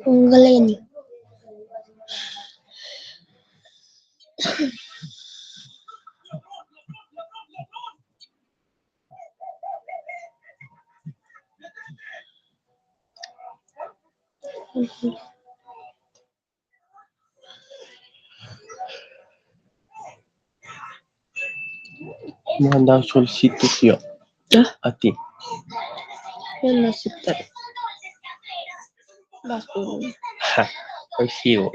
Galeni. Manda solicitud a ti. Yo no aceptaré. Vas por uno. Ja, hoy sigo.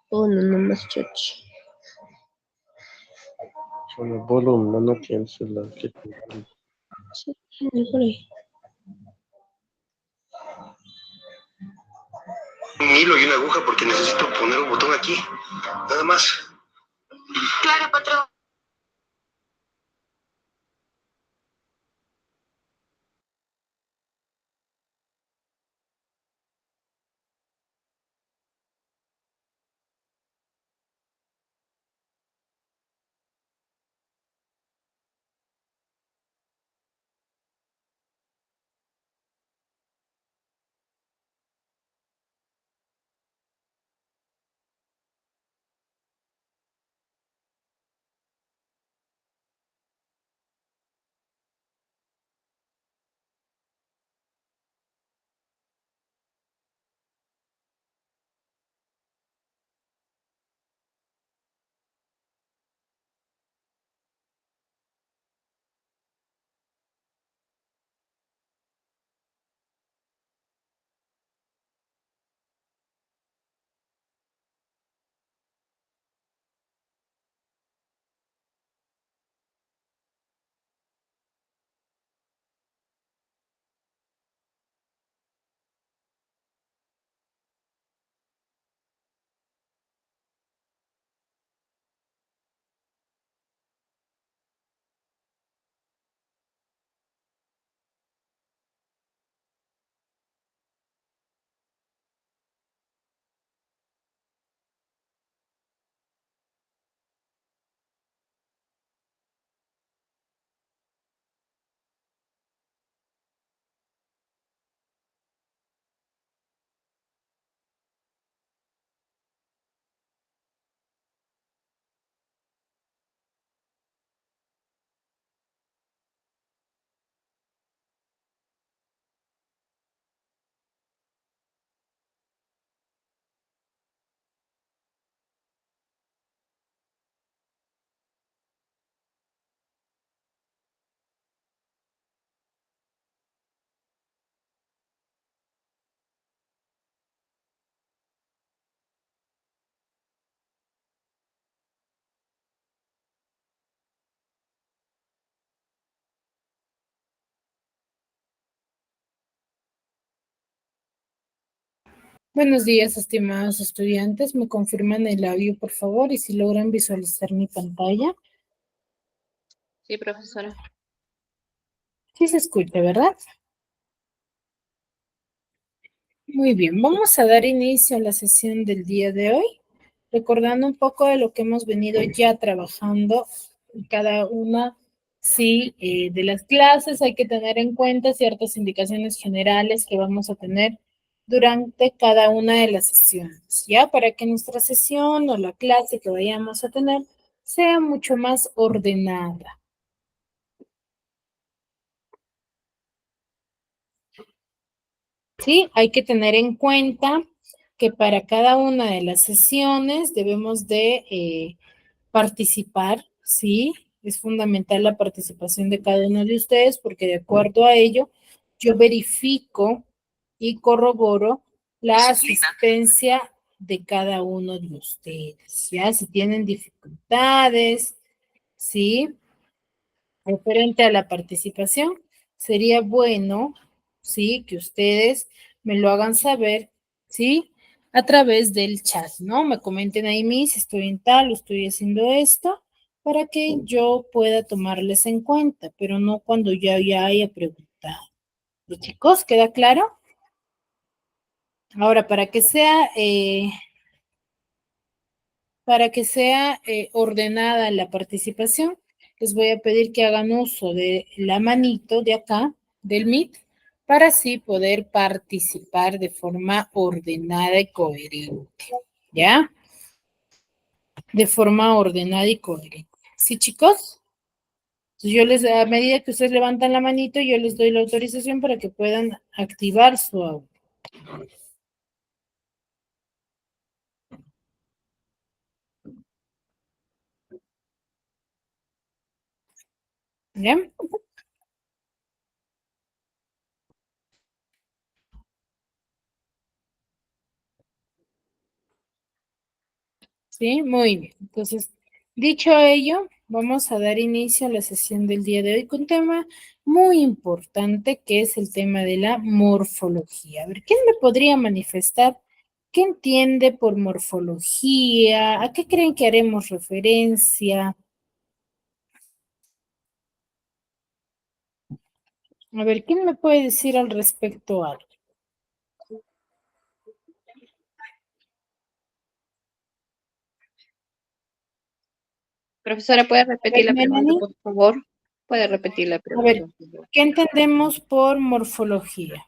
Uno nomás, chochi. Solo volumen, no tienes la que Sí, mejor ahí. Un hilo y una aguja porque necesito poner un botón aquí. Nada más. Claro, patrón. Buenos días, estimados estudiantes. ¿Me confirman el audio, por favor? Y si logran visualizar mi pantalla. Sí, profesora. Sí se escucha, ¿verdad? Muy bien, vamos a dar inicio a la sesión del día de hoy, recordando un poco de lo que hemos venido ya trabajando en cada una, sí, de las clases. Hay que tener en cuenta ciertas indicaciones generales que vamos a tener durante cada una de las sesiones, ¿ya? Para que nuestra sesión o la clase que vayamos a tener sea mucho más ordenada. ¿Sí? Hay que tener en cuenta que para cada una de las sesiones debemos de participar, ¿sí? Es fundamental la participación de cada uno de ustedes porque de acuerdo a ello yo verifico y corroboro la asistencia de cada uno de ustedes, ¿ya? Si tienen dificultades, ¿sí? Referente a la participación, sería bueno, ¿sí? Que ustedes me lo hagan saber, ¿sí? A través del chat, ¿no? Me comenten ahí, Miss, estoy en tal, estoy haciendo esto, para que yo pueda tomarles en cuenta, pero no cuando ya haya preguntado. ¿Los chicos, queda claro? Ahora, para que sea para que sea ordenada la participación, les voy a pedir que hagan uso de la manito de acá, del Meet, para así poder participar de forma ordenada y coherente. ¿Ya? De forma ordenada y coherente. ¿Sí, chicos? Yo les, a medida que ustedes levantan la manito, yo les doy la autorización para que puedan activar su audio. ¿Ya? Sí, muy bien. Entonces, dicho ello, vamos a dar inicio a la sesión del día de hoy con un tema muy importante que es el tema de la morfología. A ver, ¿quién me podría manifestar qué entiende por morfología? ¿A qué creen que haremos referencia? A ver, ¿quién me puede decir al respecto algo? Profesora, ¿puede repetir la pregunta, Melanie, por favor? ¿Puede repetir la a pregunta, ver, por favor? ¿qué entendemos por morfología?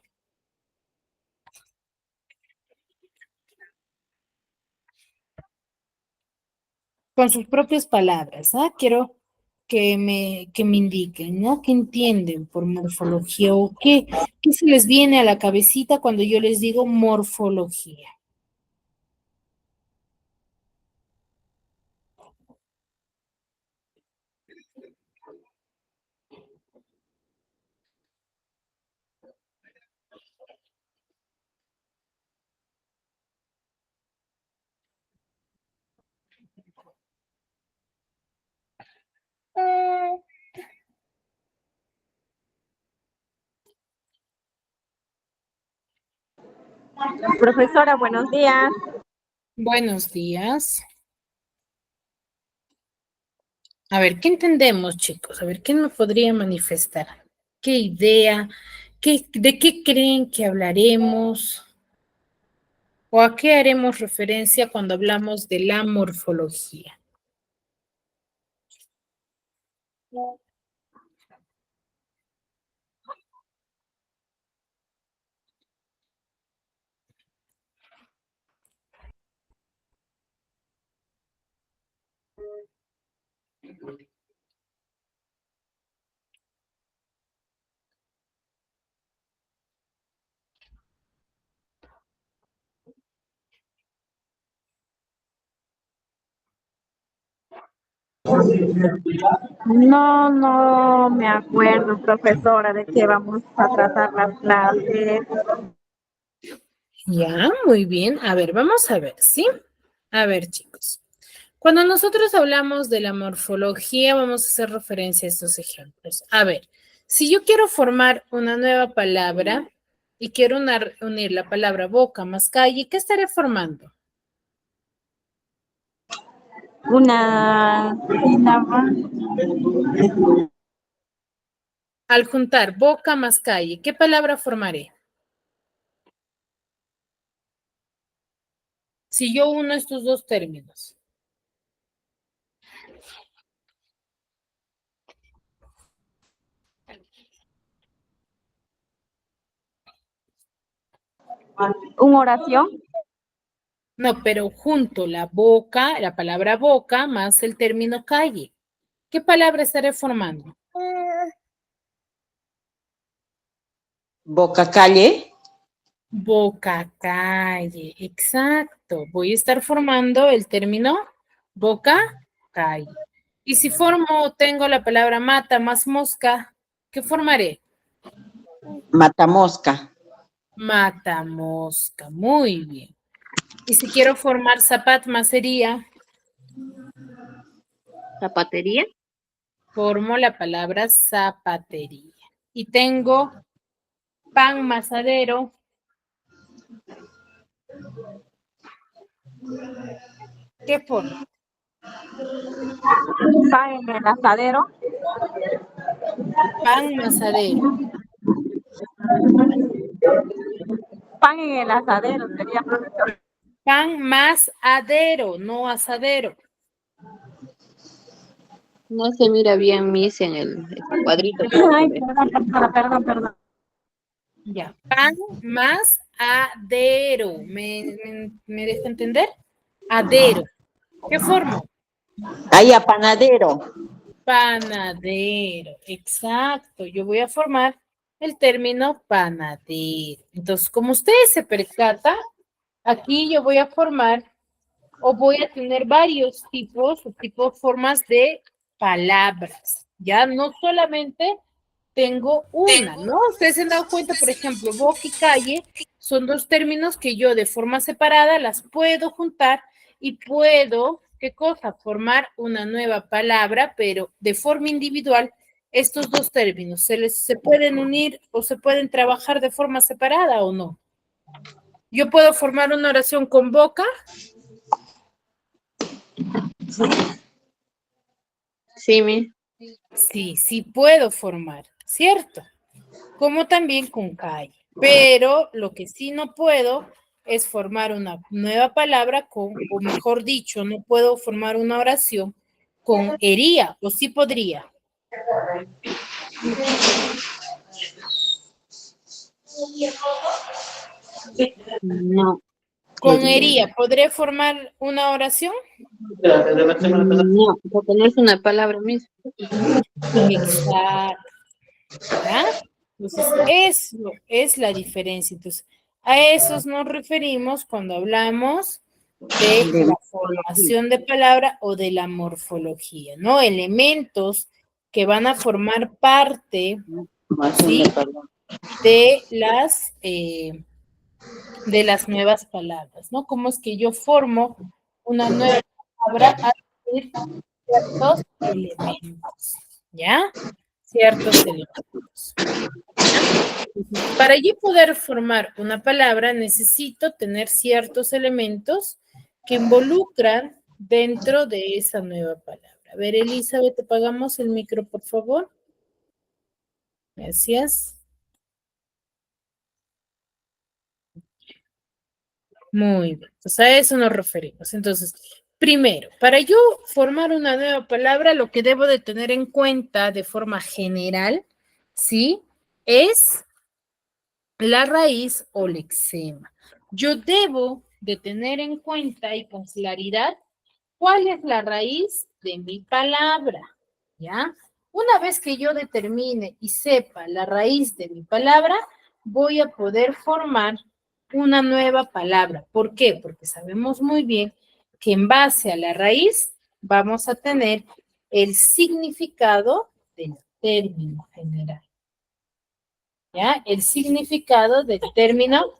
Con sus propias palabras, ¿ah? Quiero que me indiquen, ¿no? ¿Qué entienden por morfología o qué se les viene a la cabecita cuando yo les digo morfología? Profesora, buenos días. Buenos días. A ver, ¿qué entendemos, chicos? A ver, ¿quién me podría manifestar? ¿Qué idea? ¿De qué creen que hablaremos? ¿O a qué haremos referencia cuando hablamos de la morfología? No me acuerdo, profesora, de qué vamos a tratar las clases. Ya, muy bien. A ver, vamos a ver, ¿sí? A ver, chicos. Cuando nosotros hablamos de la morfología, vamos a hacer referencia a estos ejemplos. A ver, si yo quiero formar una nueva palabra y quiero unir la palabra boca más calle, ¿qué estaré formando? Una sílaba. Al juntar boca más calle, ¿qué palabra formaré? Si yo uno estos dos términos. Una oración. No, pero junto la boca, la palabra boca más el término calle. ¿Qué palabra estaré formando? Boca calle. Boca calle, exacto. Voy a estar formando el término boca calle. Y si tengo la palabra mata más mosca, ¿qué formaré? Matamosca. Mata mosca, muy bien. Y si quiero formar zapat más sería, ¿Zapatería? formo la palabra zapatería. Y tengo pan masadero. ¿Qué formo? Pan en el asadero. Pan masadero. Pan en el asadero sería, profesor. Pan más adero, no asadero. No se mira bien, Miss, en el cuadrito. Ay, perdón. Ya, pan más adero. ¿Me deja entender? Adero. ¿Qué forma? Ahí a panadero. Panadero, exacto. Yo voy a formar el término panadero. Entonces, como ustedes se percatan, aquí yo voy a formar o voy a tener varios tipos o formas de palabras. Ya no solamente tengo una, ¿no? Ustedes se han dado cuenta, por ejemplo, boca y calle son dos términos que yo de forma separada las puedo juntar y puedo, ¿qué cosa? Formar una nueva palabra, pero de forma individual, estos dos términos, ¿se pueden unir o se pueden trabajar de forma separada o no? Yo puedo formar una oración con boca. Sí, Miss. Sí puedo formar, ¿cierto? Como también con calle. Pero lo que sí no puedo es formar una nueva palabra con, o mejor dicho, no puedo formar una oración con hería, o sí podría. No. Con hería, ¿podré formar una oración? No, porque no es una palabra, Miss. Exacto. ¿Ya? Entonces, eso es la diferencia. Entonces, a esos nos referimos cuando hablamos de la formación de palabra o de la morfología, ¿no? Elementos que van a formar parte, ¿sí?, de las nuevas palabras, ¿no? ¿Cómo es que yo formo una nueva palabra a partir de ciertos elementos? ¿Ya? Ciertos elementos. ¿Ya? Para yo poder formar una palabra necesito tener ciertos elementos que involucran dentro de esa nueva palabra. A ver, Elizabeth, apagamos el micro, por favor. Gracias. Muy bien, pues a eso nos referimos. Entonces, primero, para yo formar una nueva palabra, lo que debo de tener en cuenta de forma general, ¿sí?, es la raíz o lexema. Yo debo de tener en cuenta y con claridad cuál es la raíz de mi palabra, ¿ya? Una vez que yo determine y sepa la raíz de mi palabra, voy a poder formar una nueva palabra. ¿Por qué? Porque sabemos muy bien que en base a la raíz vamos a tener el significado del término general. ¿Ya? El significado del término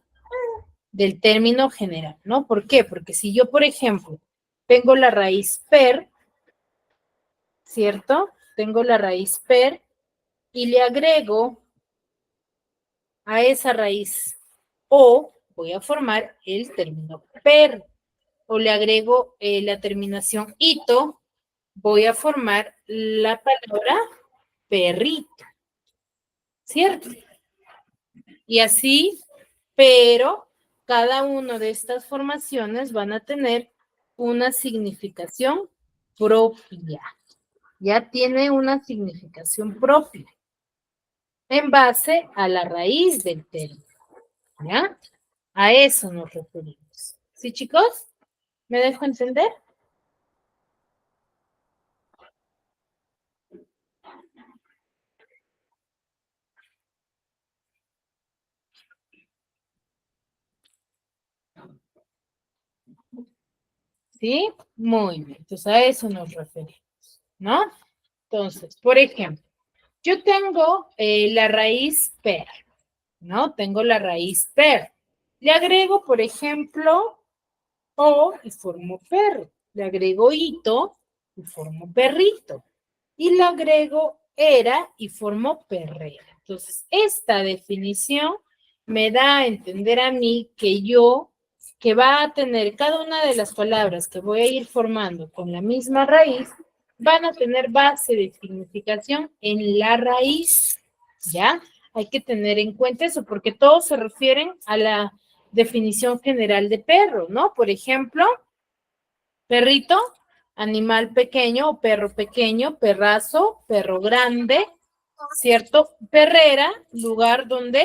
general, ¿no? ¿Por qué? Porque si yo, por ejemplo, tengo la raíz per, ¿cierto? Tengo la raíz per y le agrego a esa raíz o, voy a formar el término per, o le agrego la terminación ito, voy a formar la palabra perrito, ¿cierto? Y así, pero cada una de estas formaciones van a tener una significación propia. Ya tiene una significación propia en base a la raíz del término. ¿Ya? A eso nos referimos. ¿Sí, chicos? ¿Me dejo entender? ¿Sí? Muy bien. Entonces, a eso nos referimos, ¿no? Entonces, por ejemplo, yo tengo la raíz per, ¿no? Tengo la raíz per. Le agrego, por ejemplo, o y formo perro. Le agrego ito y formo perrito. Y le agrego era y formo perrera. Entonces, esta definición me da a entender a mí que va a tener cada una de las palabras que voy a ir formando con la misma raíz, van a tener base de significación en la raíz, ¿ya? Hay que tener en cuenta eso, porque todos se refieren a la definición general de perro, ¿no? Por ejemplo, perrito, animal pequeño o perro pequeño, perrazo, perro grande, ¿cierto? Perrera, lugar donde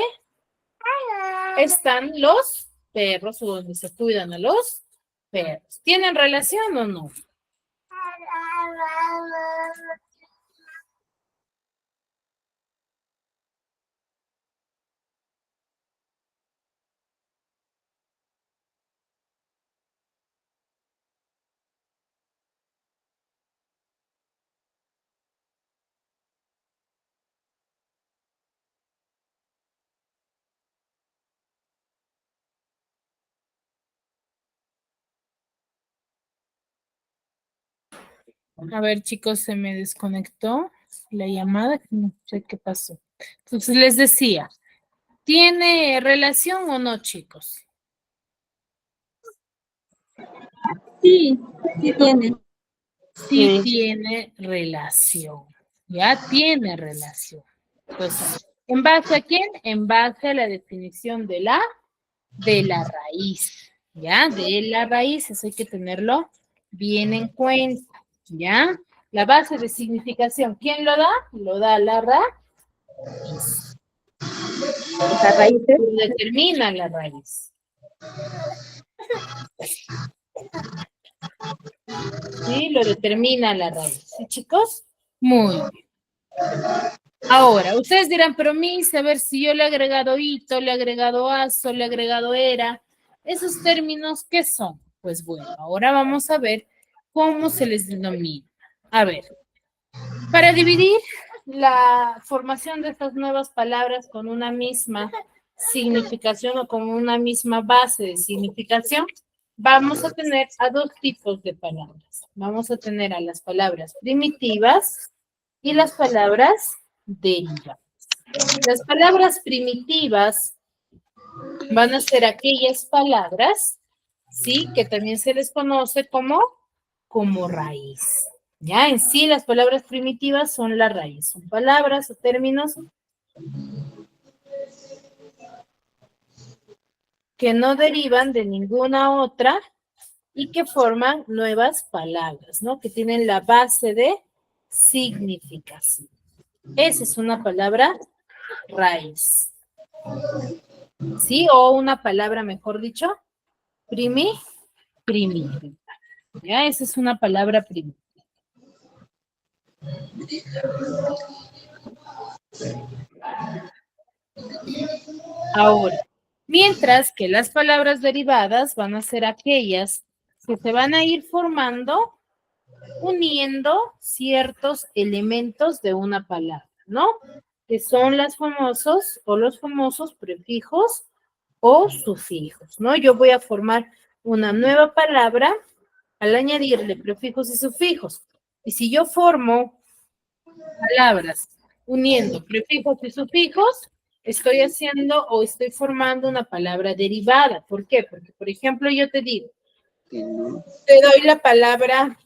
están los perros o donde se cuidan a los perros. ¿Tienen relación o no? A ver, chicos, se me desconectó la llamada, no sé qué pasó. Entonces les decía, ¿tiene relación o no, chicos? Sí, sí tiene. Sí tiene relación, ya tiene relación. Entonces, ¿en base a quién? En base a la definición de la raíz, ¿ya? De la raíz, eso hay que tenerlo bien en cuenta, ¿ya? La base de significación, ¿quién lo da? Lo da la raíz. Las raíces. Lo determina la raíz. ¿Sí? Lo determina la raíz. ¿Sí, chicos? Muy bien. Ahora, ustedes dirán, pero Miss, a ver si yo le he agregado hito, le he agregado aso, le he agregado era. ¿Esos términos qué son? Pues bueno, ahora vamos a ver cómo se les denomina. A ver, para dividir la formación de estas nuevas palabras con una misma significación o con una misma base de significación, vamos a tener a dos tipos de palabras. Vamos a tener a las palabras primitivas y las palabras derivadas. Las palabras primitivas van a ser aquellas palabras, ¿sí? Que también se les conoce como raíz. Ya, en sí las palabras primitivas son la raíz. Son palabras o términos que no derivan de ninguna otra y que forman nuevas palabras, ¿no? Que tienen la base de significación. Esa es una palabra raíz. ¿Sí? O una palabra, mejor dicho, primitiva. ¿Ya? Esa es una palabra primitiva. Ahora, mientras que las palabras derivadas van a ser aquellas que se van a ir formando uniendo ciertos elementos de una palabra, ¿no? Que son los famosos prefijos o sufijos, ¿no? Yo voy a formar una nueva palabra al añadirle prefijos y sufijos. Y si yo formo palabras uniendo prefijos y sufijos, estoy haciendo o estoy formando una palabra derivada. ¿Por qué? Porque, por ejemplo, yo te digo, te doy la palabra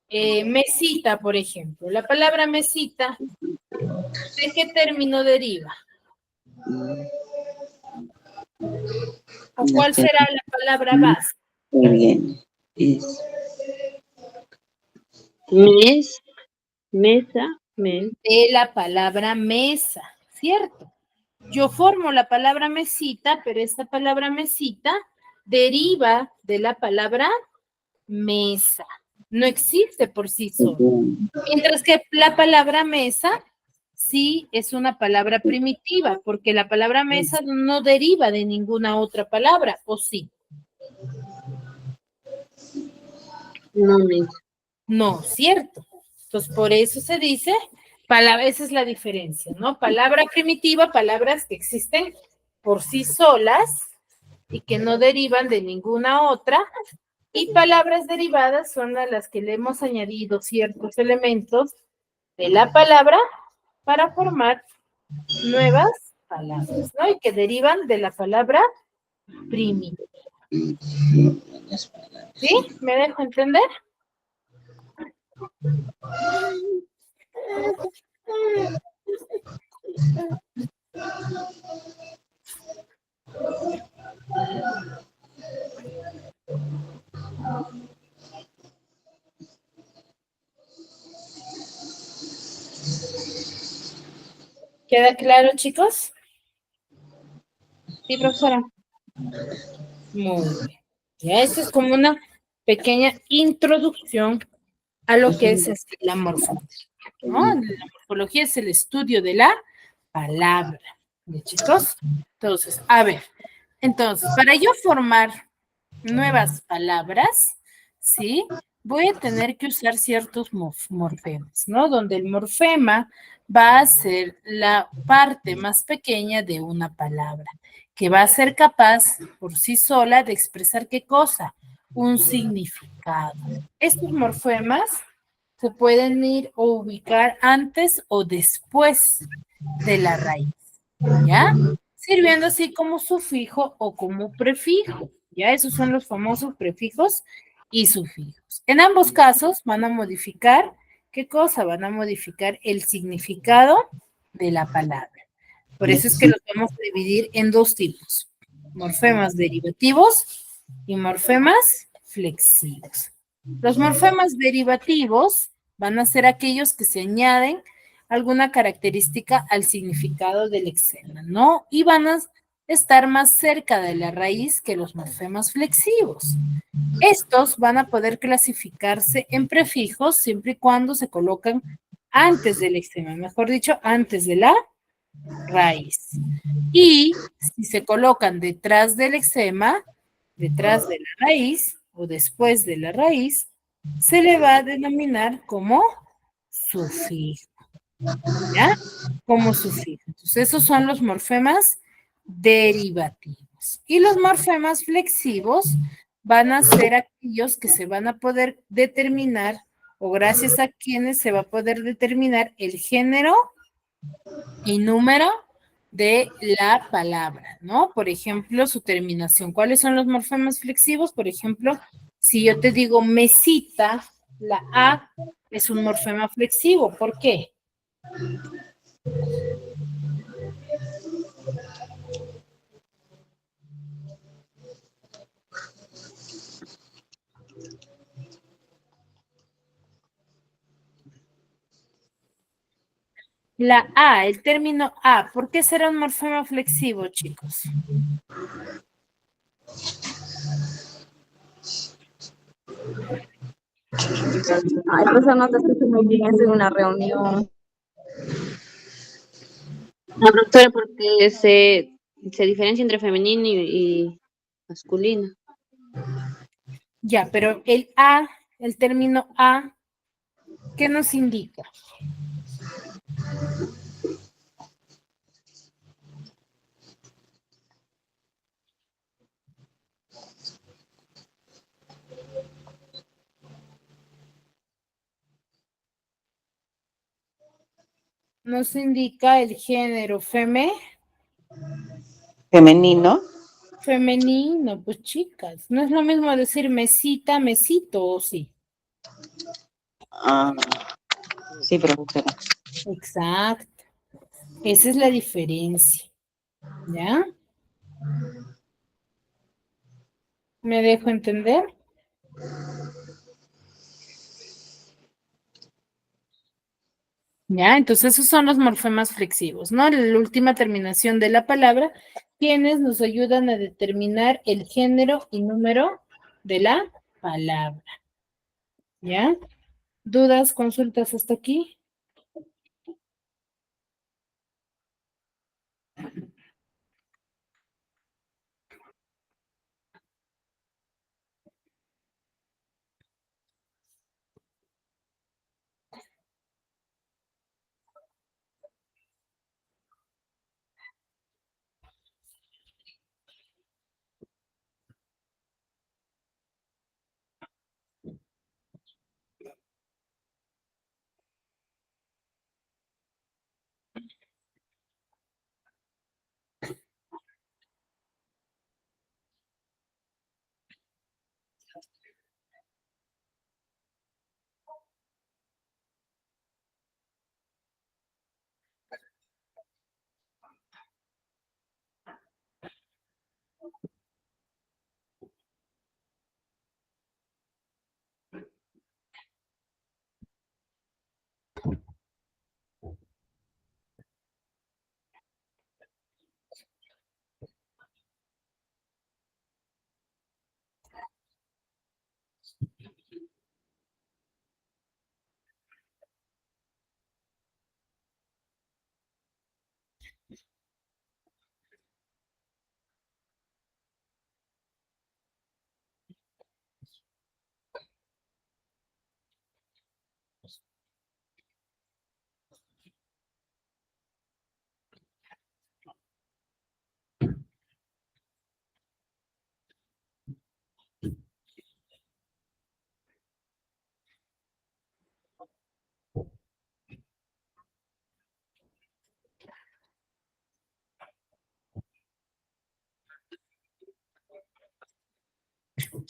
mesita, por ejemplo. La palabra mesita, ¿de qué término deriva? ¿O cuál será la palabra base? Muy bien. Es Mesa, mes. De la palabra mesa, ¿cierto? Yo formo la palabra mesita, pero esta palabra mesita deriva de la palabra mesa. No existe por sí sola. Mientras que la palabra mesa sí es una palabra primitiva, porque la palabra mesa no deriva de ninguna otra palabra, ¿o sí? No, mesa. No, cierto. Entonces, por eso se dice, esa es la diferencia, ¿no? Palabra primitiva, palabras que existen por sí solas y que no derivan de ninguna otra, y palabras derivadas son a las que le hemos añadido ciertos elementos de la palabra para formar nuevas palabras, ¿no? Y que derivan de la palabra primitiva. ¿Sí? ¿Me dejo entender? ¿Queda claro, chicos? Sí, profesora. Muy bien. Ya esto es como una pequeña introducción a lo que es la morfología, ¿no? La morfología es el estudio de la palabra. ¿Ya, chicos? Entonces, a ver, entonces, para yo formar nuevas palabras, ¿sí? Voy a tener que usar ciertos morfemas, ¿no? Donde el morfema va a ser la parte más pequeña de una palabra, que va a ser capaz por sí sola de expresar qué cosa, un significado. Estos morfemas se pueden ir o ubicar antes o después de la raíz, ¿ya? Sirviendo así como sufijo o como prefijo, ¿ya? Esos son los famosos prefijos y sufijos. En ambos casos van a modificar, ¿qué cosa? Van a modificar el significado de la palabra. Por eso es que los vamos a dividir en dos tipos, morfemas derivativos y morfemas flexivos. Los morfemas derivativos van a ser aquellos que se añaden alguna característica al significado del lexema, ¿no? Y van a estar más cerca de la raíz que los morfemas flexivos. Estos van a poder clasificarse en prefijos siempre y cuando se colocan antes del lexema, mejor dicho, antes de la raíz. Y si se colocan detrás del lexema, detrás de la raíz o después de la raíz, se le va a denominar como sufijo. ¿Ya? Como sufijo. Entonces, esos son los morfemas derivativos. Y los morfemas flexivos van a ser aquellos que se van a poder determinar o gracias a quienes se va a poder determinar el género y número de la palabra, ¿no? Por ejemplo, su terminación. ¿Cuáles son los morfemas flexivos? Por ejemplo, si yo te digo mesita, la A es un morfema flexivo. ¿Por qué? La A, el término A, ¿por qué será un morfema flexivo, chicos? Ay, profesor, no te escucho muy bien, estoy en una reunión. No, profesora, porque se diferencia entre femenino y masculino. Ya, pero el A, el término A, ¿qué nos indica? Nos indica el género Femenino. femenino, pues chicas. No es lo mismo decir mesita, mesito, ¿o sí? Ah, sí, profesora. Exacto. Esa es la diferencia. ¿Ya? ¿Me dejo entender? ¿Ya? Entonces esos son los morfemas flexivos, ¿no? La última terminación de la palabra, quienes nos ayudan a determinar el género y número de la palabra. ¿Ya? ¿Dudas, consultas hasta aquí?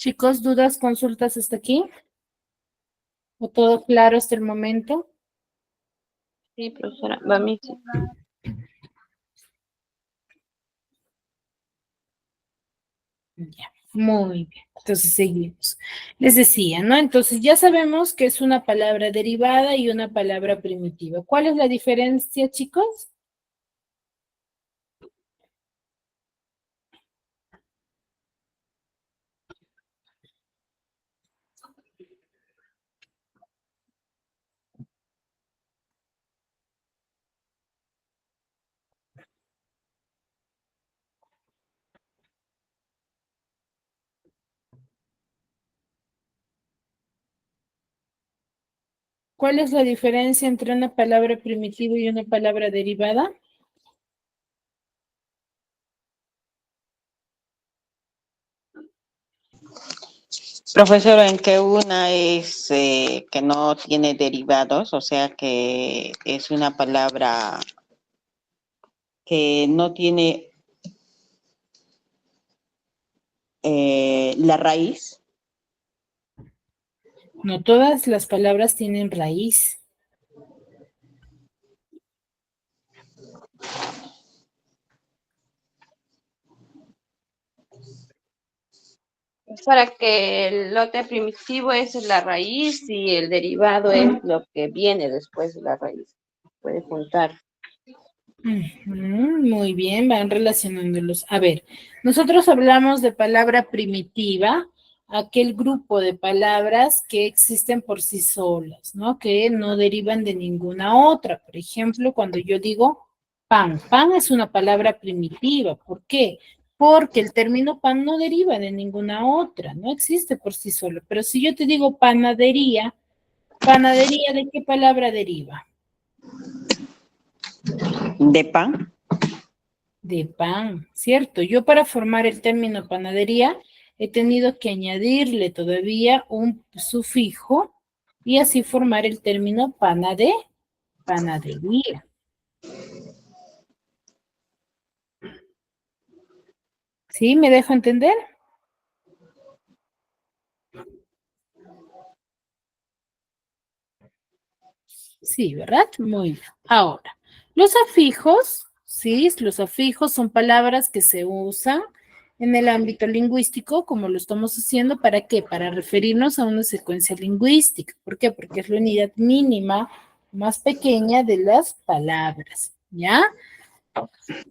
Chicos, ¿dudas, consultas hasta aquí? ¿O todo claro hasta el momento? Sí, profesora. Va a mí, sí. Ya, muy bien. Entonces seguimos. Les decía, ¿no? Entonces ya sabemos que es una palabra derivada y una palabra primitiva. ¿Cuál es la diferencia, chicos? ¿Cuál es la diferencia entre una palabra primitiva y una palabra derivada? Profesor, en que una es que no tiene derivados, o sea que es una palabra que no tiene la raíz. No todas las palabras tienen raíz. Para que el lote primitivo es la raíz y el derivado es lo que viene después de la raíz. Puede juntar. Muy bien, van relacionándolos. A ver, nosotros hablamos de palabra primitiva, aquel grupo de palabras que existen por sí solas, ¿no? Que no derivan de ninguna otra. Por ejemplo, cuando yo digo pan, pan es una palabra primitiva. ¿Por qué? Porque el término pan no deriva de ninguna otra, no existe por sí solo. Pero si yo te digo panadería, ¿panadería de qué palabra deriva? De pan. De pan, ¿cierto? Yo para formar el término panadería he tenido que añadirle todavía un sufijo y así formar el término panadería. ¿Sí? ¿Me dejo entender? Sí, ¿verdad? Muy bien. Ahora, los afijos, ¿sí? Los afijos son palabras que se usan en el ámbito lingüístico, como lo estamos haciendo, ¿para qué? Para referirnos a una secuencia lingüística. ¿Por qué? Porque es la unidad mínima más pequeña de las palabras, ¿ya?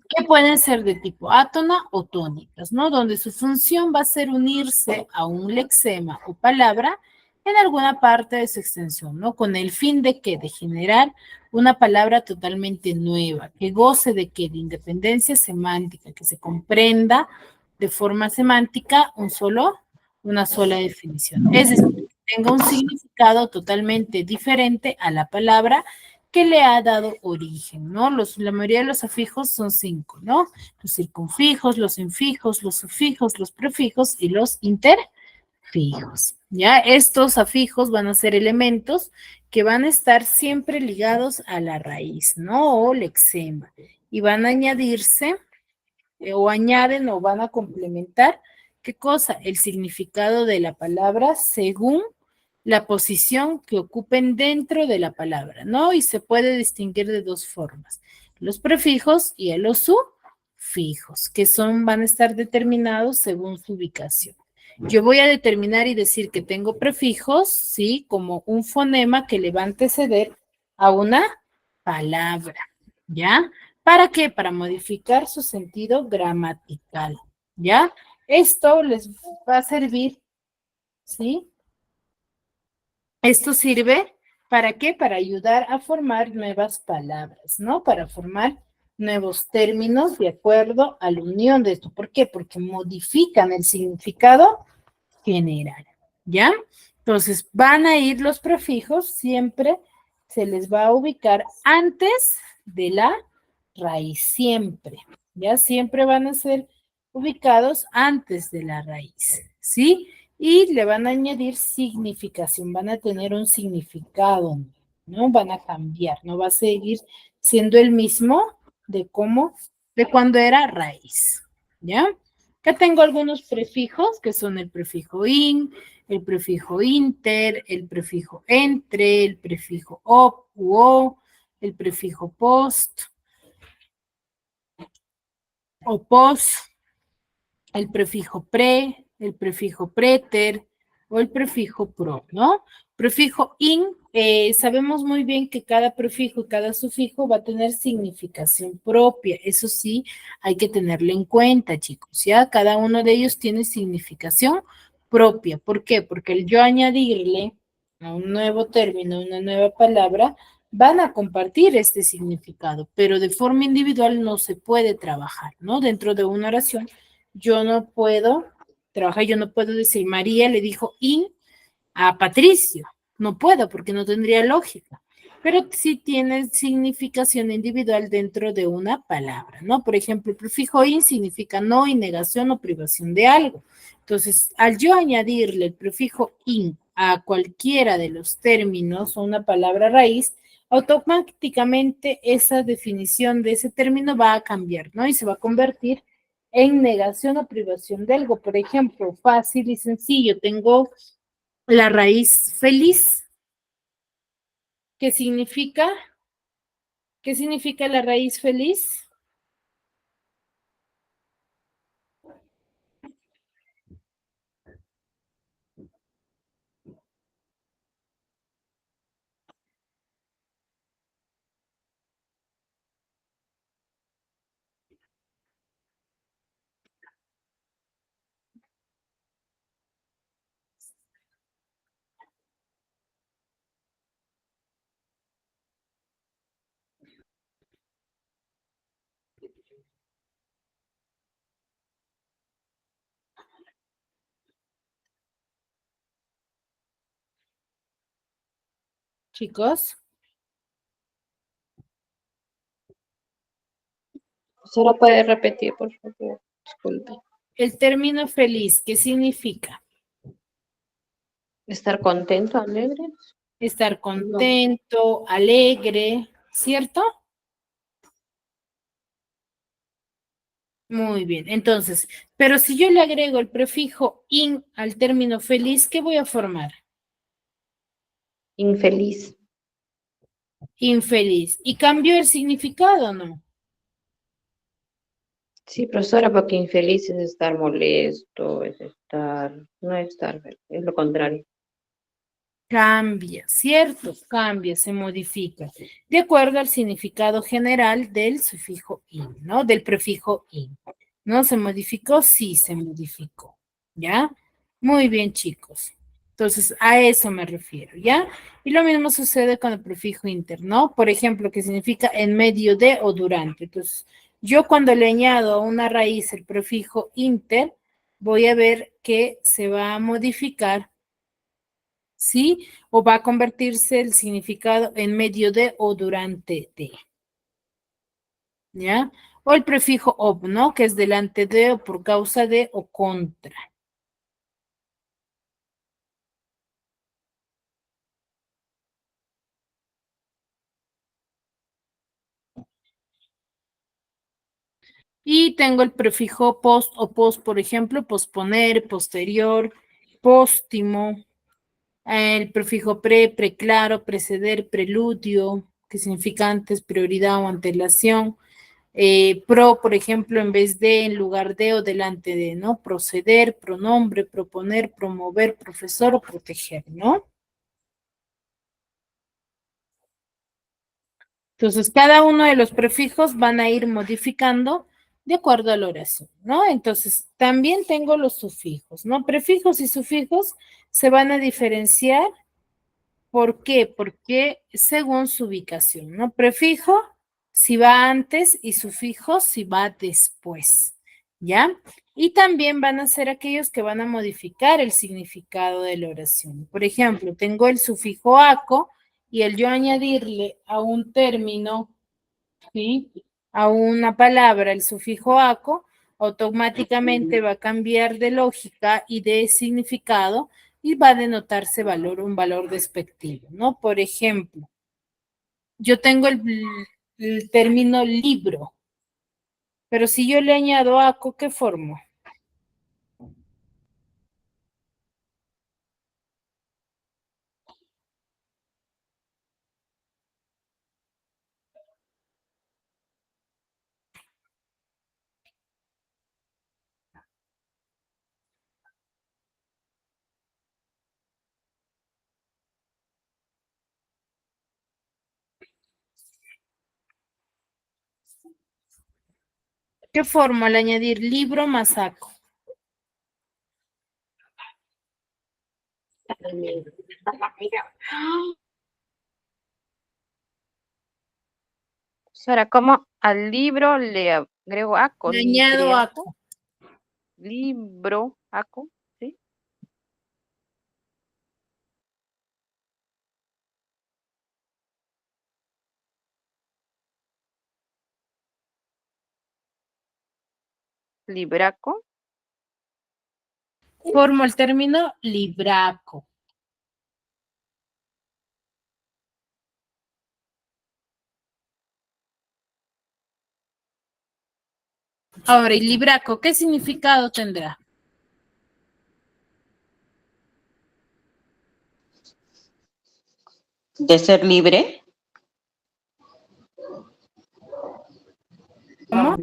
Que pueden ser de tipo átona o tónicas, ¿no? Donde su función va a ser unirse a un lexema o palabra en alguna parte de su extensión, ¿no? Con el fin de ¿qué? De generar una palabra totalmente nueva, que goce de ¿qué? De independencia semántica, que se comprenda de forma semántica una sola definición. Es decir, que tenga un significado totalmente diferente a la palabra que le ha dado origen, ¿no? La mayoría de los afijos son 5, ¿no? Los circunfijos, los infijos, los sufijos, los prefijos y los interfijos, ¿ya? Estos afijos van a ser elementos que van a estar siempre ligados a la raíz, ¿no? O lexema, y van a añadirse, o añaden o van a complementar, ¿qué cosa? El significado de la palabra según la posición que ocupen dentro de la palabra, ¿no? Y se puede distinguir de dos formas, los prefijos y los sufijos, que van a estar determinados según su ubicación. Yo voy a determinar y decir que tengo prefijos, ¿sí? Como un fonema que le va a anteceder a una palabra, ¿ya? ¿Para qué? Para modificar su sentido gramatical, ¿ya? Esto les va a servir, ¿sí? Esto sirve, ¿para qué? Para ayudar a formar nuevas palabras, ¿no? Para formar nuevos términos de acuerdo a la unión de esto. ¿Por qué? Porque modifican el significado general, ¿ya? Entonces, van a ir los prefijos, siempre se les va a ubicar antes de la raíz, siempre, ¿ya? Siempre van a ser ubicados antes de la raíz, ¿sí? Y le van a añadir significación, van a tener un significado, ¿no? Van a cambiar, no va a seguir siendo el mismo de cuando era raíz, ¿ya? Acá tengo algunos prefijos que son el prefijo in, el prefijo inter, el prefijo entre, el prefijo op u o, el prefijo post o pos, el prefijo pre, el prefijo preter o el prefijo pro, ¿no? Prefijo in, sabemos muy bien que cada prefijo y cada sufijo va a tener significación propia. Eso sí, hay que tenerlo en cuenta, chicos, ¿ya? Cada uno de ellos tiene significación propia. ¿Por qué? Porque el yo añadirle a un nuevo término, una nueva palabra, van a compartir este significado, pero de forma individual no se puede trabajar, ¿no? Dentro de una oración, yo no puedo trabajar, yo no puedo decir María le dijo in a Patricio. No puedo porque no tendría lógica. Pero sí tiene significación individual dentro de una palabra, ¿no? Por ejemplo, el prefijo in significa no y negación o privación de algo. Entonces, al yo añadirle el prefijo in a cualquiera de los términos o una palabra raíz, automáticamente esa definición de ese término va a cambiar, ¿no? Y se va a convertir en negación o privación de algo. Por ejemplo, fácil y sencillo, tengo la raíz feliz. ¿Qué significa? ¿Qué significa la raíz feliz? Chicos, Solo puede repetir, por favor. Disculpe. el término feliz, ¿qué significa? Estar contento, alegre. Estar contento, alegre, ¿cierto? Muy bien, entonces, pero si yo le agrego el prefijo in al término feliz, ¿qué voy a formar? Infeliz. Infeliz. ¿Y cambió el significado, no? Sí, profesora, porque infeliz es estar molesto, es estar, no estar, es lo contrario. Cambia, ¿cierto? Cambia, se modifica, de acuerdo al significado general del sufijo in, ¿no? Del prefijo in. ¿No se modificó? Sí, se modificó, ¿ya? Muy bien, chicos. Entonces, a eso me refiero, ¿ya? Y lo mismo sucede con el prefijo inter, ¿no? Por ejemplo, que significa en medio de o durante. Entonces, yo cuando le añado a una raíz el prefijo inter, voy a ver que se va a modificar, ¿sí? O va a convertirse el significado en medio de o durante de, ¿ya? O el prefijo ob, ¿no? Que es delante de o por causa de o contra. Y tengo el prefijo post o post, por ejemplo, posponer, posterior, póstimo. El prefijo pre, preclaro, preceder, preludio, que significa antes, prioridad o antelación. Pro, por ejemplo, en vez de, en lugar de o delante de, ¿no? Proceder, pronombre, proponer, promover, profesor o proteger, ¿no? Entonces, cada uno de los prefijos van a ir modificando de acuerdo a la oración, ¿no? Entonces, también tengo los sufijos, ¿no? Prefijos y sufijos se van a diferenciar. ¿Por qué? Porque según su ubicación, ¿no? Prefijo si va antes y sufijo si va después, ¿ya? Y también van a ser aquellos que van a modificar el significado de la oración. Por ejemplo, tengo el sufijo aco y el yo añadirle a un término, ¿sí? A una palabra, el sufijo aco, automáticamente va a cambiar de lógica y de significado y va a denotarse valor, un valor despectivo, ¿no? Por ejemplo, yo tengo el término libro, pero si yo le añado aco, ¿qué formo? ¿Qué formo al añadir libro más saco? Será como al libro le agrego aco, Le añado libriaco, aco. libro, aco, ¿sí? Libraco, Formo el término libraco. Ahora, ¿y libraco qué significado tendrá? De ser libre. ¿Cómo?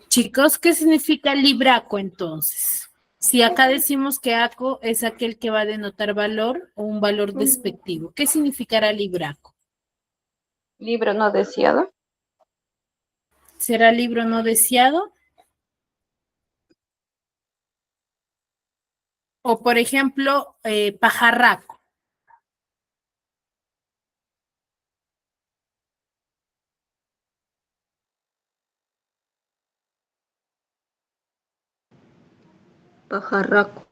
Chicos, ¿qué significa libraco entonces? Si acá decimos que aco es aquel que va a denotar valor o un valor despectivo, ¿qué significará libraco? libro no deseado, ¿Será libro no deseado? O por ejemplo, pajarraco. Pajarraco.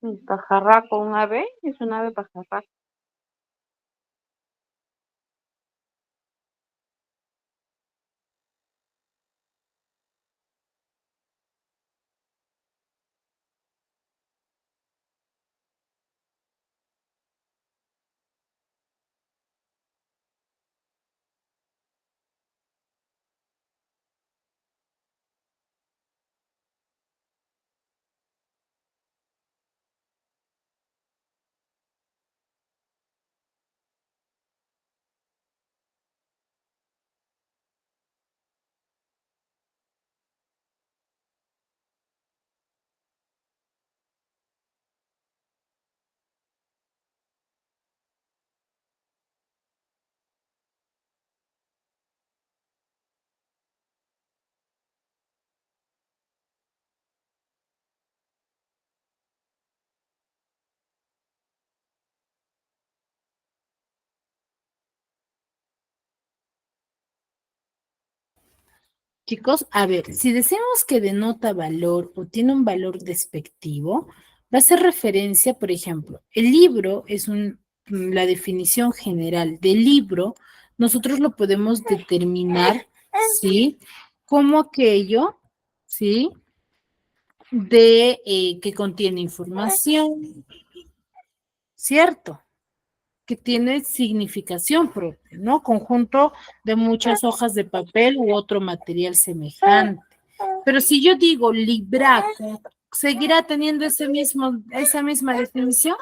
el pajarraco, un ave, es un ave pajarraco. Chicos, a ver, si decimos que denota valor o tiene un valor despectivo, va a ser referencia, por ejemplo, el libro es la definición general del libro, nosotros lo podemos determinar, ¿sí? Como aquello, ¿sí? que contiene información, ¿cierto? Que tiene significación propia, ¿no? Conjunto de muchas hojas de papel u otro material semejante. Pero si yo digo libraco, ¿seguirá teniendo esa misma definición?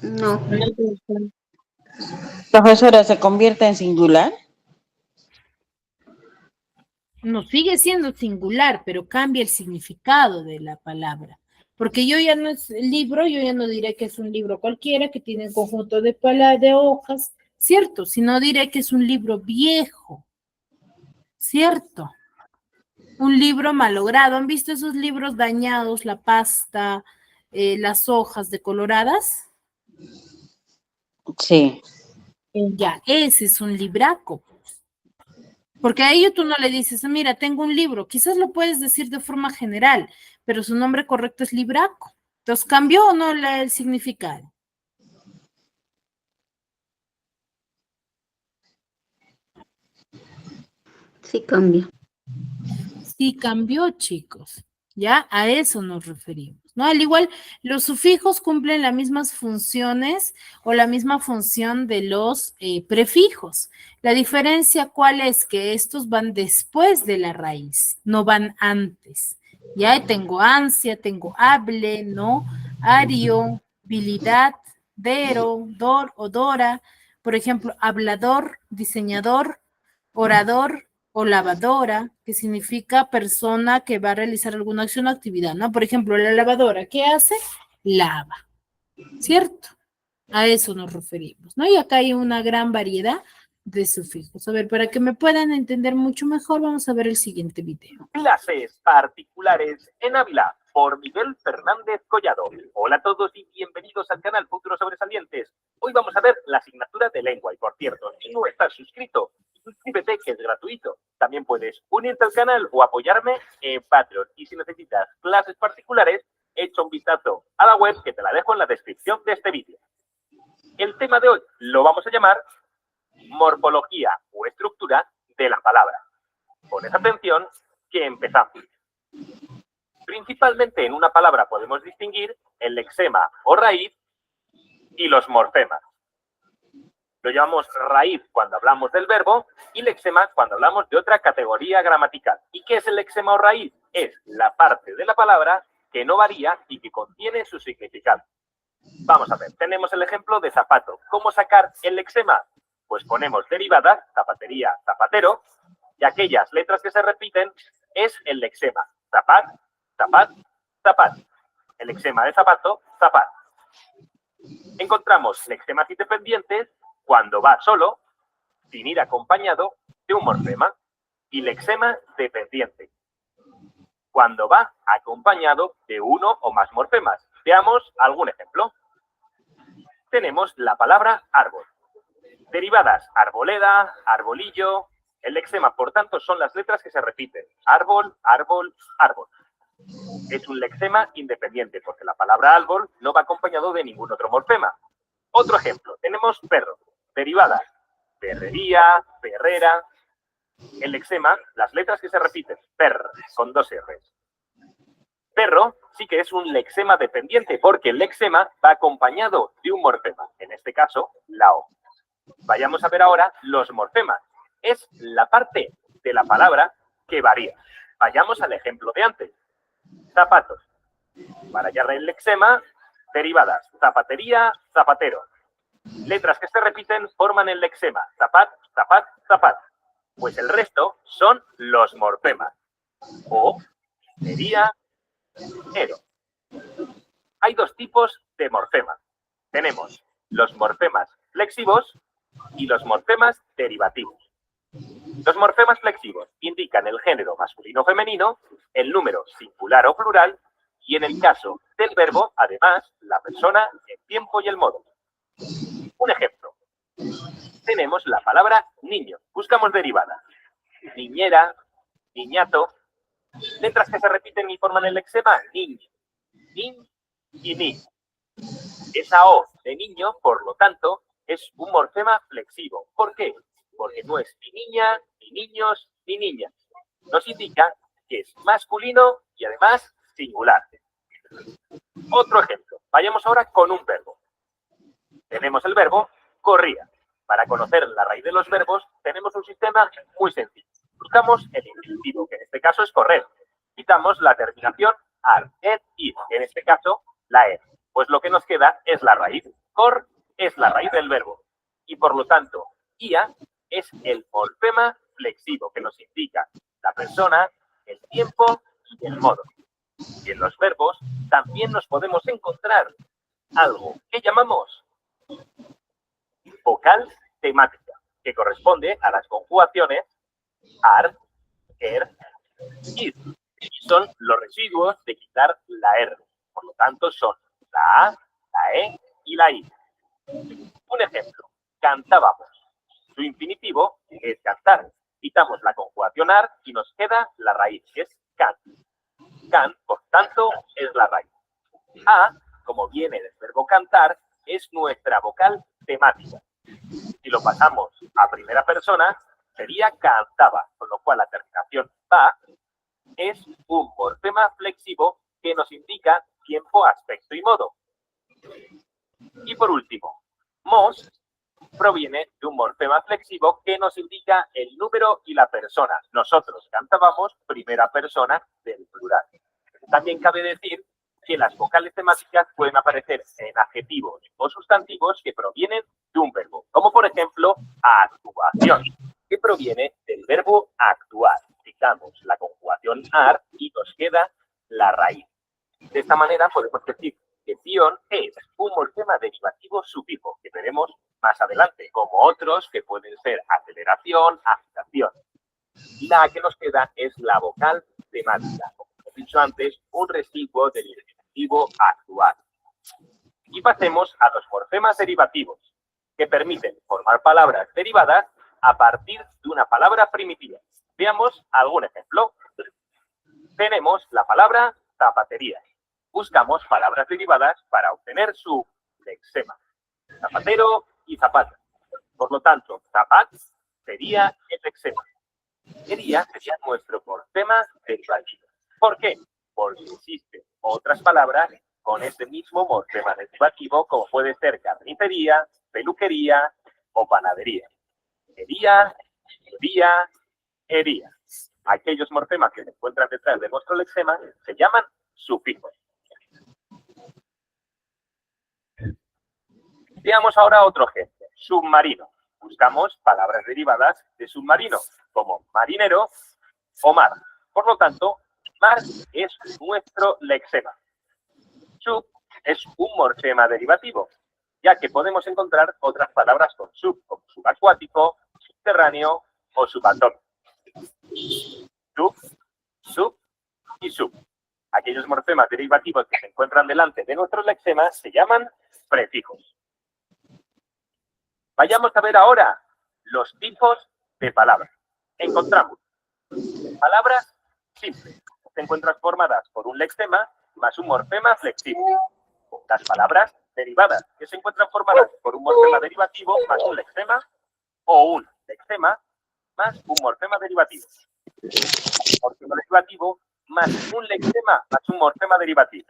No. Profesora, ¿se convierte en singular? No, sigue siendo singular, pero cambia el significado de la palabra. Porque yo ya no es libro, yo ya no diré que es un libro cualquiera que tiene un conjunto de hojas, ¿cierto? Sino diré que es un libro viejo, ¿cierto? Un libro malogrado. ¿Han visto esos libros dañados, la pasta, las hojas decoloradas? Sí. Ya, ese es un libraco. Porque a ello tú no le dices, mira, tengo un libro. Quizás lo puedes decir de forma general, pero su nombre correcto es libraco. Entonces, ¿cambió o no el significado? Sí cambia. Sí cambió, chicos. Ya a eso nos referimos, ¿no? Al igual, los sufijos cumplen las mismas funciones o la misma función de los prefijos. La diferencia, ¿cuál es? Que estos van después de la raíz, no van antes. Ya tengo ansia, tengo hable, ¿no? Ario, habilidad, dero, dor, odora. Por ejemplo, hablador, diseñador, orador o lavadora, que significa persona que va a realizar alguna acción o actividad, ¿no? Por ejemplo, la lavadora, ¿qué hace? Lava, ¿cierto? A eso nos referimos, ¿no? Y acá hay una gran variedad de sufijos. A ver, para que me puedan entender mucho mejor, vamos a ver el siguiente video. Clases particulares en Ávila por Miguel Fernández Collado. Hola a todos y bienvenidos al canal Futuros Sobresalientes. Hoy vamos a ver la asignatura de lengua y, por cierto, si no estás suscrito, suscríbete, que es gratuito. También puedes unirte al canal o apoyarme en Patreon. Y si necesitas clases particulares, echa un vistazo a la web que te la dejo en la descripción de este vídeo. El tema de hoy lo vamos a llamar morfología o estructura de la palabra. Poned atención que empezamos. Principalmente en una palabra podemos distinguir el lexema o raíz y los morfemas. Lo llamamos raíz cuando hablamos del verbo y lexema cuando hablamos de otra categoría gramatical. ¿Y qué es el lexema o raíz? Es la parte de la palabra que no varía y que contiene su significado. Vamos a ver, tenemos el ejemplo de zapato. ¿Cómo sacar el lexema? Pues ponemos derivadas, zapatería, zapatero, y aquellas letras que se repiten es el lexema. Zapat, zapat, zapat. El lexema de zapato, zapat. Encontramos lexemas independientes cuando va solo, sin ir acompañado de un morfema, y lexema dependiente, cuando va acompañado de uno o más morfemas. Veamos algún ejemplo. Tenemos la palabra árbol. Derivadas, arboleda, arbolillo. El lexema, por tanto, son las letras que se repiten. Árbol, árbol, árbol. Es un lexema independiente porque la palabra árbol no va acompañado de ningún otro morfema. Otro ejemplo, tenemos perro. Derivadas, perrería, perrera. El lexema, las letras que se repiten. Per, con 2 R's. Perro sí que es un lexema dependiente porque el lexema va acompañado de un morfema. En este caso, la O. Vayamos a ver ahora los morfemas. Es la parte de la palabra que varía. Vayamos al ejemplo de antes. Zapatos. Para hallar el lexema, derivadas. Zapatería, zapatero. Letras que se repiten forman el lexema. Zapat, zapat, zapat. Pues el resto son los morfemas. O, sería, ero. Hay 2 tipos de morfemas. Tenemos los morfemas flexivos y los morfemas derivativos. Los morfemas flexivos indican el género masculino o femenino, el número singular o plural y, en el caso del verbo, además, la persona, el tiempo y el modo. Un ejemplo. Tenemos la palabra niño. Buscamos derivada. Niñera, niñato. Letras que se repiten y forman el lexema. Niño, nin y ni. Esa O de niño, por lo tanto, es un morfema flexivo. ¿Por qué? Porque no es ni niña, ni niños, ni niñas. Nos indica que es masculino y además singular. Otro ejemplo. Vayamos ahora con un verbo. Tenemos el verbo corría. Para conocer la raíz de los verbos tenemos un sistema muy sencillo. Buscamos el infinitivo, que en este caso es correr. Quitamos la terminación ar, ed, id, en este caso la er. Pues lo que nos queda es la raíz. Cor es la raíz del verbo. Y por lo tanto, ia es el morfema flexivo que nos indica la persona, el tiempo y el modo. Y en los verbos también nos podemos encontrar algo que llamamos vocal temática, que corresponde a las conjugaciones ar, er, id. Y son los residuos de quitar la R. Por lo tanto, son la A, la E y la I. Un ejemplo. Cantábamos. Su infinitivo es cantar. Quitamos la conjugación ar y nos queda la raíz, que es can. Can, por tanto, es la raíz. A, como viene del verbo cantar, es nuestra vocal temática. Si lo pasamos a primera persona, sería cantaba, con lo cual la terminación va es un morfema flexivo que nos indica tiempo, aspecto y modo. Y por último, mos proviene de un morfema flexivo que nos indica el número y la persona. Nosotros cantábamos primera persona del plural. También cabe decir que las vocales temáticas pueden aparecer en adjetivos o sustantivos que provienen de un verbo, como por ejemplo actuación, que proviene del verbo actuar. Quitamos la conjugación ar y nos queda la raíz. De esta manera podemos decir que pion es un morfema derivativo sufijo, que veremos más adelante, como otros que pueden ser aceleración, agitación. La que nos queda es la vocal temática, como hemos dicho antes, un residuo del adjetivo actuar. Y pasemos a los morfemas derivativos, que permiten formar palabras derivadas a partir de una palabra primitiva. Veamos algún ejemplo. Tenemos la palabra zapatería. Buscamos palabras derivadas para obtener su lexema. Zapatero y zapata. Por lo tanto, zapat sería el lexema. Sería nuestro morfema derivativo. ¿Por qué? Porque existen otras palabras con este mismo morfema derivativo, como puede ser carnicería, peluquería o panadería. Hería, hería, hería. Aquellos morfemas que se encuentran detrás de nuestro lexema se llaman sufijos. Veamos ahora otro ejemplo. Submarino. Buscamos palabras derivadas de submarino, como marinero o mar. Por lo tanto, mar es nuestro lexema. Sub es un morfema derivativo, ya que podemos encontrar otras palabras con sub, como subacuático, subterráneo o subatómico. Sub, sub y sub. Aquellos morfemas derivativos que se encuentran delante de nuestro lexema se llaman prefijos. Vayamos a ver ahora los tipos de palabras. Encontramos palabras simples. Se encuentran formadas por un lexema más un morfema flexivo. Las palabras derivadas, que se encuentran formadas por un morfema derivativo más un lexema o un lexema más un morfema derivativo. Morfema derivativo más un lexema más un morfema derivativo.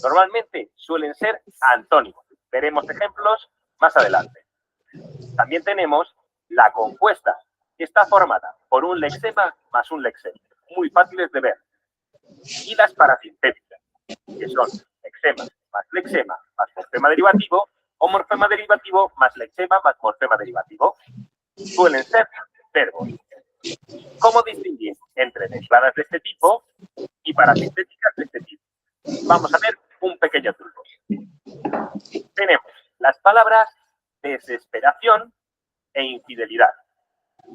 Normalmente suelen ser antónimos. Veremos ejemplos más adelante. También tenemos la compuesta, que está formada por un lexema más un lexema. Muy fáciles de ver. Y las parasintéticas, que son lexema más morfema derivativo o morfema derivativo más lexema más morfema derivativo. Suelen ser verbos. ¿Cómo distinguir entre derivadas de este tipo y parasintéticas de este tipo? Vamos a ver un pequeño truco. Tenemos las palabras desesperación e infidelidad.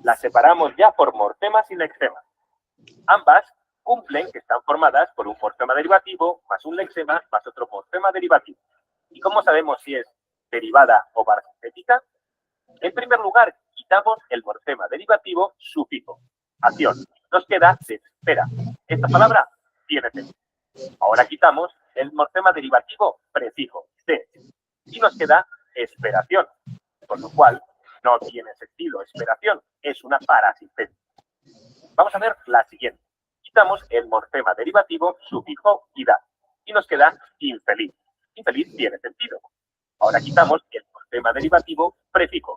Las separamos ya por morfemas y lexemas. Ambas cumplen que están formadas por un morfema derivativo más un lexema más otro morfema derivativo. ¿Y cómo sabemos si es derivada o parasintética? En primer lugar, quitamos el morfema derivativo sufijo. Acción. Nos queda desespera. Esta palabra tiene sentido. Ahora quitamos el morfema derivativo prefijo, de, y nos queda esperación, con lo cual no tiene sentido esperación, es una parasintética. Vamos a ver la siguiente. Quitamos el morfema derivativo, sufijo idad. Y nos queda infeliz. Infeliz tiene sentido. Ahora quitamos el morfema derivativo, prefijo.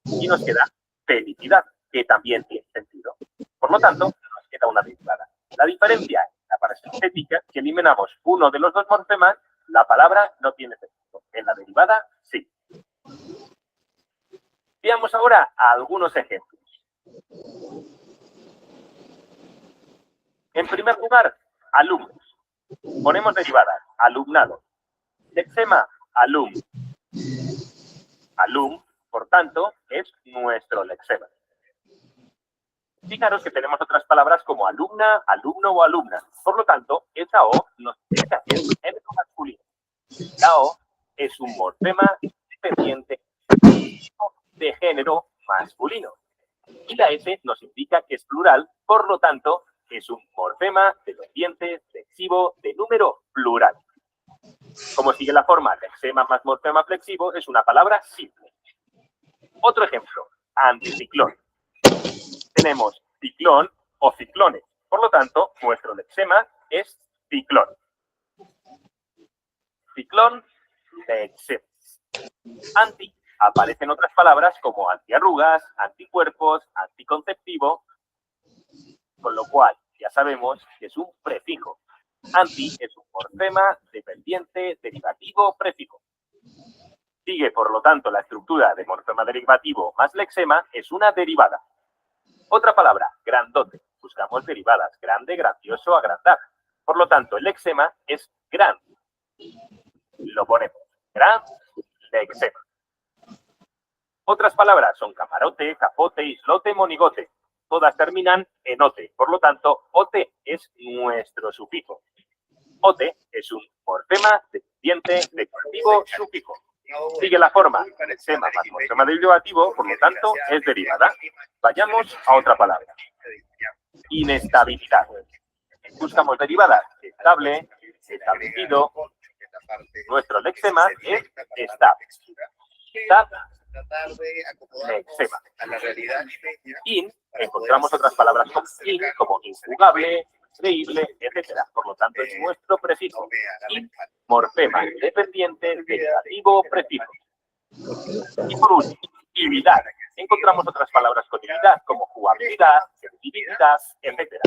Y nos queda felicidad, que también tiene sentido. Por lo tanto, nos queda una derivada. La diferencia en la parasintética, si eliminamos uno de los dos morfemas, la palabra no tiene sentido. En la derivada, sí. Veamos ahora algunos ejemplos. En primer lugar, alumnos. Ponemos derivadas. Alumnado. Lexema, alum. Alum, por tanto, es nuestro lexema. Fijaros que tenemos otras palabras como alumna, alumno o alumna. Por lo tanto, esa O nos indica que es un género masculino. La O es un morfema dependiente de género masculino. Y la S nos indica que es plural, por lo tanto, es un morfema dependiente flexivo de número plural. Como sigue la forma lexema más morfema flexivo, es una palabra simple. Otro ejemplo, anticiclón. Tenemos ciclón o ciclones. Por lo tanto, nuestro lexema es ciclón. Ciclón, lexema. Anti, aparecen otras palabras como antiarrugas, anticuerpos, anticonceptivo, con lo cual ya sabemos que es un prefijo. Anti es un morfema dependiente derivativo prefijo. Sigue, por lo tanto, la estructura de morfema derivativo más lexema es una derivada. Otra palabra, grandote. Buscamos derivadas. Grande, grandioso, agrandar. Por lo tanto, el lexema es gran. Lo ponemos. Gran lexema. Otras palabras son camarote, capote, islote, monigote. Todas terminan en ote. Por lo tanto, ote es nuestro sufijo. Ote es un morfema dependiente derivativo sufijo. Sigue la forma lexema más morfema derivativo, por lo tanto, es derivada. Vayamos a otra palabra. Inestabilidad. Buscamos derivadas. Estable, establecido. Nuestro lexema es estable. Lexema. In, encontramos otras palabras como injugable, creíble, etc. Por lo tanto, es nuestro prefijo. In, morfema dependiente derivativo prefijo. Y por último, hibridad. Encontramos otras palabras con hibridad como jugabilidad, credibilidad, etc.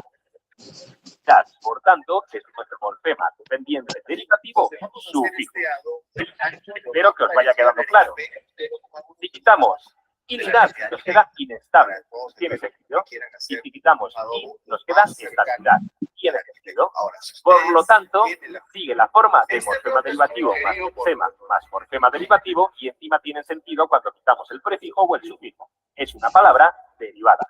Por tanto, es nuestro morfema dependiente derivativo sufijo. Espero que os vaya quedando claro. Si quitamos hibridad, nos queda inestable. Tiene sentido. Y si quitamos in, nos queda estabilidad. Tiene sentido. Por lo tanto, sigue la forma de morfema derivativo más lexema más morfema derivativo y encima tiene sentido cuando quitamos el prefijo o el sufijo. Es una palabra derivada.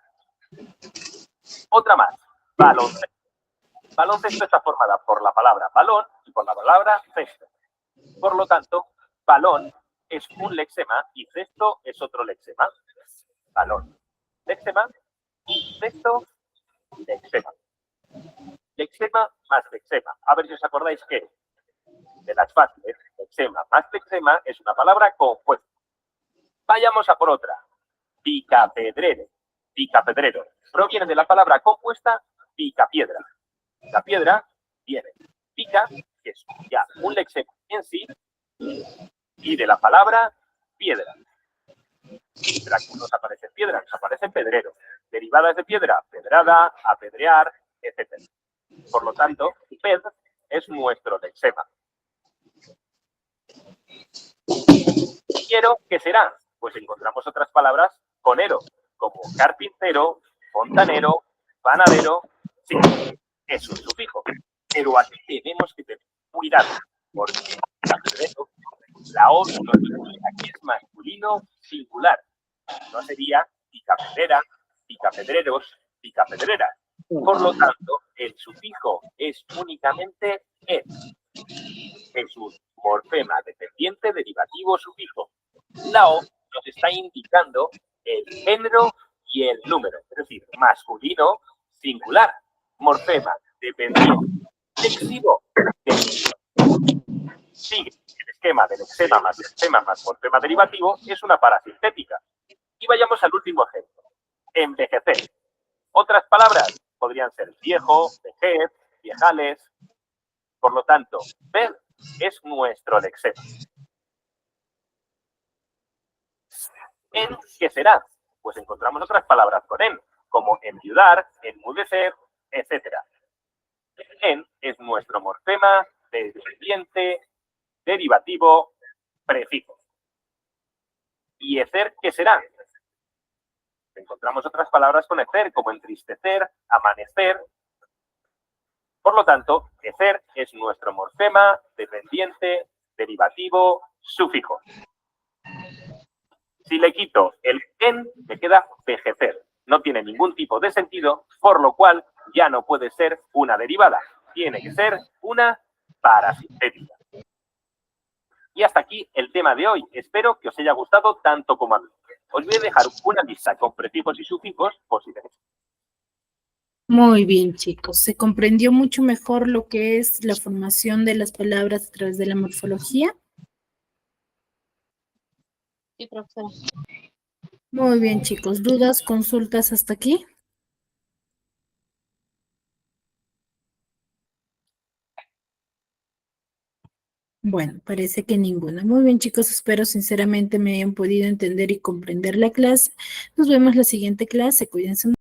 Otra más. Baloncesto. Baloncesto está formada por la palabra balón y por la palabra cesto. Por lo tanto, balón es un lexema y cesto es otro lexema. Balón, lexema, cesto, lexema. Lexema más lexema. A ver si os acordáis que de las fáciles, lexema más lexema es una palabra compuesta. Vayamos a por otra. Picapedrero. Picapedrero. Proviene de la palabra compuesta picapiedra. La piedra viene pica, que es ya un lexema en sí, y de la palabra piedra. Pero aquí nos aparece piedra, nos aparece pedrero. Derivadas de piedra, pedrada, apedrear, etc. Por lo tanto, ped es nuestro lexema. Quiero, ¿qué será? Pues encontramos otras palabras con ero, como carpintero, fontanero, panadero, sí. Es un sufijo, pero aquí tenemos que tener cuidado, porque la O nos indica que es masculino singular. No sería picapedrera, picapedreros, picapedreras. Por lo tanto, el sufijo es únicamente es. Es un morfema dependiente derivativo sufijo. La O nos está indicando el género y el número, es decir, masculino singular. Morfema dependiente flexivo. Sigue el esquema del lexema más morfema derivativo, es una parasintética. Y vayamos al último ejemplo. Envejecer. Otras palabras, podrían ser viejo, vejez, viejales. Por lo tanto, ver es nuestro lexema. ¿En qué será? Pues encontramos otras palabras con en, como enviudar, enmudecer, etc. En es nuestro morfema dependiente, derivativo, prefijo. ¿Y ecer qué será? Encontramos otras palabras con ecer, como entristecer, amanecer. Por lo tanto, ecer es nuestro morfema dependiente, derivativo, sufijo. Si le quito el en, me queda vejecer. No tiene ningún tipo de sentido, por lo cual ya no puede ser una derivada. Tiene que ser una parasintética. Y hasta aquí el tema de hoy. Espero que os haya gustado tanto como a mí. Os voy a dejar una lista con prefijos y sufijos por si tenéis. Muy bien, chicos. Se comprendió mucho mejor lo que es la formación de las palabras a través de la morfología. Sí, profesora. Muy bien, chicos. ¿Dudas, consultas hasta aquí? Bueno, parece que ninguna. Muy bien, chicos. Espero sinceramente me hayan podido entender y comprender la clase. Nos vemos la siguiente clase. Cuídense mucho.